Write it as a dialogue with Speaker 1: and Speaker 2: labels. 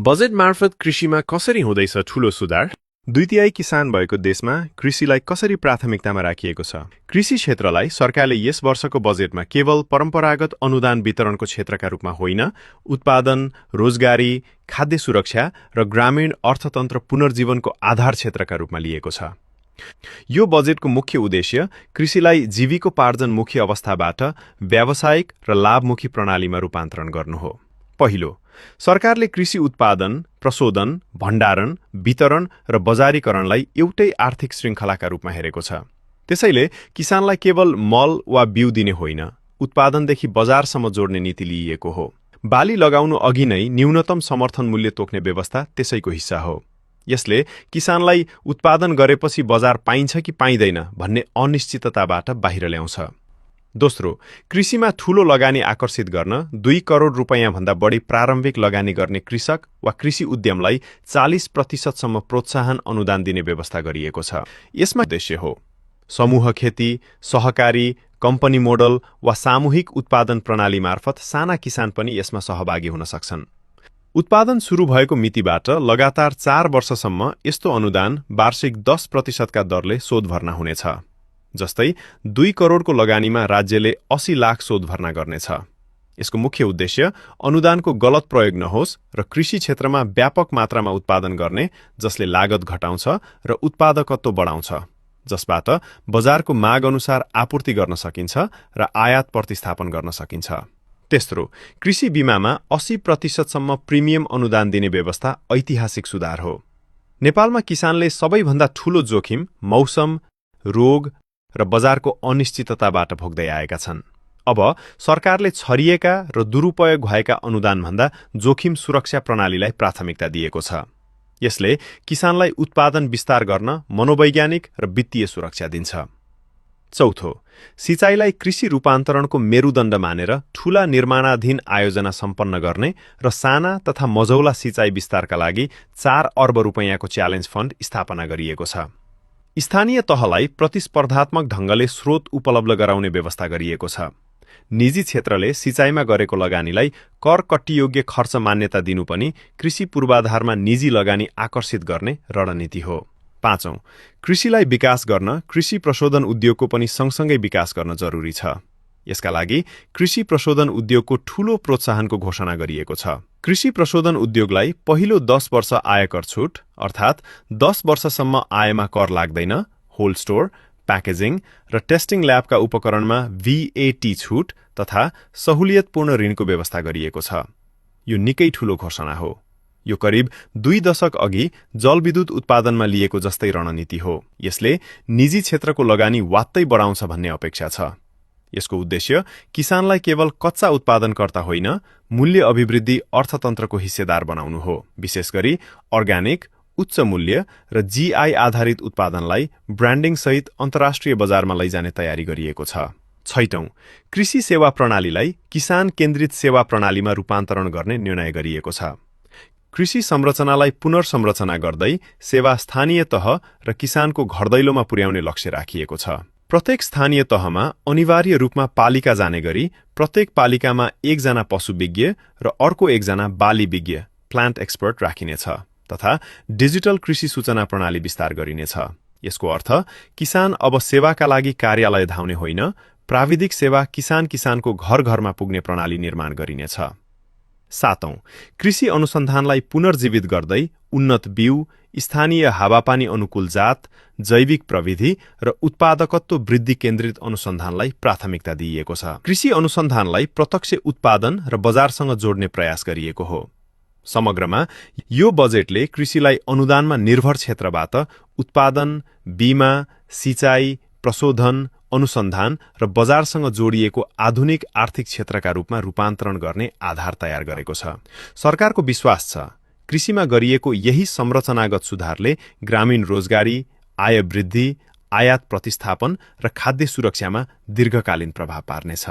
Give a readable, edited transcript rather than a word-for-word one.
Speaker 1: Budget मार्फत कृषिमा कसरी हुँदैछ ठूलो सुधार?
Speaker 2: 2/3 किसान भएको देशमा कृषिलाई कसरी प्राथमिकतामा राखिएको छ? कृषि क्षेत्रलाई सरकारले यस वर्षको बजेटमा केवल परम्परागत अनुदान वितरणको क्षेत्रका रूपमा होइन, उत्पादन, रोजगारी, खाद्य सुरक्षा र ग्रामीण अर्थतन्त्र पुनर्जीवनको आधार क्षेत्रका रूपमा लिएको छ। यो बजेटको मुख्य उद्देश्य कृषिलाई जीविकोपार्जनमुखी अवस्थाबाट व्यावसायिक र लाभमुखी प्रणालीमा रूपान्तरण गर्नु हो। पहिलो, सरकारले कृषि उत्पादन, प्रशोधन, भण्डारण, वितरण र बजारीकरणलाई एउटै आर्थिक श्रृङ्खलाका रूपमा हेरेको छ। त्यसैले किसानलाई केवल मल वा बिउ दिने होइन, उत्पादनदेखि बजारसम्म जोड्ने नीति लिइएको हो। बाली लगाउनु अघि नै न्यूनतम समर्थन मूल्य तोक्ने व्यवस्था त्यसैको हिस्सा हो। यसले किसानलाई उत्पादन गरेपछि बजार पाइन्छ कि पाइँदैन भन्ने अनिश्चितताबाट बाहिर ल्याउँछ। दोस्रो, कृषिमा ठूलो लगानी आकर्षित गर्न 2 करोड रुपैयाँ भन्दा बढी प्रारम्भिक लगानी गर्ने कृषक वा कृषि उद्यमलाई 40% सम्म प्रोत्साहन अनुदान दिने व्यवस्था गरिएको छ। यसमा उद्देश्य हो समूह खेती, सहकारी, कम्पनी मोडल वा सामूहिक उत्पादन प्रणाली मार्फत साना किसान पनि यसमा सहभागी हुन सक्छन्। उत्पादन सुरु भएको मितिबाट लगातार 4 वर्षसम्म यस्तो अनुदान वार्षिक 10% का दरले शोध भर्ना हुनेछ। जस्तै 2 करोडको लगानीमा राज्यले 80 लाख शोध भर्ना गर्नेछ। यसको मुख्य उद्देश्य अनुदानको गलत प्रयोग नहोस् र कृषि क्षेत्रमा व्यापक मात्रामा उत्पादन गर्ने, जसले लागत घटाउँछ र उत्पादकत्व बढाउँछ, जसबाट बजारको माग अनुसार आपूर्ति गर्न सकिन्छ र आयात प्रतिस्थापन गर्न सकिन्छ। तेस्रो, कृषि बीमामा 80% सम्म प्रिमियम अनुदान दिने व्यवस्था ऐतिहासिक सुधार हो। नेपालमा किसानले सबैभन्दा ठूलो जोखिम मौसम, रोग र बजारको अनिश्चितताबाट भोग्दै आएका छन्। अब सरकारले छरिएका र दुरुपयोग भएका अनुदानभन्दा जोखिम सुरक्षा प्रणालीलाई प्राथमिकता दिएको छ। यसले किसानलाई उत्पादन विस्तार गर्न मनोवैज्ञानिक र वित्तीय सुरक्षा दिन्छ। चौथो, सिँचाइलाई कृषि रूपान्तरणको मेरुदण्ड मानेर ठूला निर्माणाधीन आयोजना सम्पन्न गर्ने र साना तथा मझौला सिँचाइ विस्तारका लागि 4 अर्ब रुपैयाँको च्यालेन्ज फण्ड स्थापना गरिएको छ। स्थानीय तहलाई प्रतिस्पर्धात्मक ढंगले स्रोत उपलब्ध गराउने व्यवस्था गरिएको छ। निजी क्षेत्रले सिँचाइमा गरेको लगानीलाई कर कट्टीयोग्य खर्च मान्यता दिनु पनि कृषि पूर्वाधारमा निजी लगानी आकर्षित गर्ने रणनीति हो। पाँचौं, कृषिलाई विकास गर्न कृषि प्रशोधन उद्योगको पनि सँगसँगै विकास गर्न जरुरी छ। यसका लागि कृषि प्रशोधन उद्योगको ठूलो प्रोत्साहनको घोषणा गरिएको छ। कृषि प्रशोधन उद्योगलाई पहिलो 10 वर्ष आयकर छुट, अर्थात् 10 वर्षसम्म आयमा कर लाग्दैन, होल्ड स्टोर, प्याकेजिङ र टेस्टिङ ल्याबका उपकरणमा VAT छुट तथा सहुलियतपूर्ण ऋणको व्यवस्था गरिएको छ। यो निकै ठूलो घोषणा हो। यो करिब 2 दशक अघि जलविद्युत उत्पादनमा लिएको जस्तै रणनीति हो। यसले निजी क्षेत्रको लगानी वात्तै बढाउँछ भन्ने अपेक्षा छ। यसको उद्देश्य किसानलाई केवल कच्चा उत्पादनकर्ता होइन, मूल्य अभिवृद्धि अर्थतन्त्रको हिस्सेदार बनाउनु हो। विशेष गरी अर्ग्यानिक, उच्च मूल्य र GI आधारित उत्पादनलाई ब्रान्डिङ सहित अन्तर्राष्ट्रिय बजारमा लैजाने तयारी गरिएको छ। छैटौं, कृषि सेवा प्रणालीलाई किसान केन्द्रित सेवा प्रणालीमा रूपान्तरण गर्ने निर्णय गरिएको छ। कृषि संरचनालाई पुनर्संरचना गर्दै सेवा स्थानीय तह र किसानको घरदैलोमा पुर्याउने लक्ष्य राखिएको छ। प्रत्येक स्थानीय तहमा अनिवार्य रूपमा पालिका जाने गरी प्रत्येक पालिकामा 1 जना पशु विज्ञ र अर्को 1 जना बाली विज्ञ प्लान्ट एक्सपर्ट राखिनेछ तथा डिजिटल कृषि सूचना प्रणाली विस्तार गरिनेछ। यसको अर्थ किसान अब सेवाका लागि कार्यालय धाउने होइन, प्राविधिक सेवा किसानको घर-घरमा पुग्ने प्रणाली निर्माण गरिनेछ। सातौं, कृषि अनुसन्धानलाई पुनर्जीवित गर्दै उन्नत बिउ, स्थानीय हावापानी अनुकूल जात, जैविक प्रविधि र उत्पादकत्व वृद्धि केन्द्रित अनुसन्धानलाई प्राथमिकता दिइएको छ। कृषि अनुसन्धानलाई प्रत्यक्ष उत्पादन र बजारसँग जोड्ने प्रयास गरिएको हो। समग्रमा यो बजेटले कृषिलाई अनुदानमा निर्भर क्षेत्रबाट उत्पादन, बीमा, सिँचाइ, प्रशोधन, अनुसन्धान र बजारसँग जोडिएको आधुनिक आर्थिक क्षेत्रका रूपमा रूपान्तरण गर्ने आधार तयार गरेको छ। सरकारको विश्वास छ कृषिमा गरिएको यही संरचनागत सुधारले ग्रामीण रोजगारी, आय वृद्धि, आयात प्रतिस्थापन र खाद्य सुरक्षामा दीर्घकालीन प्रभाव पार्नेछ।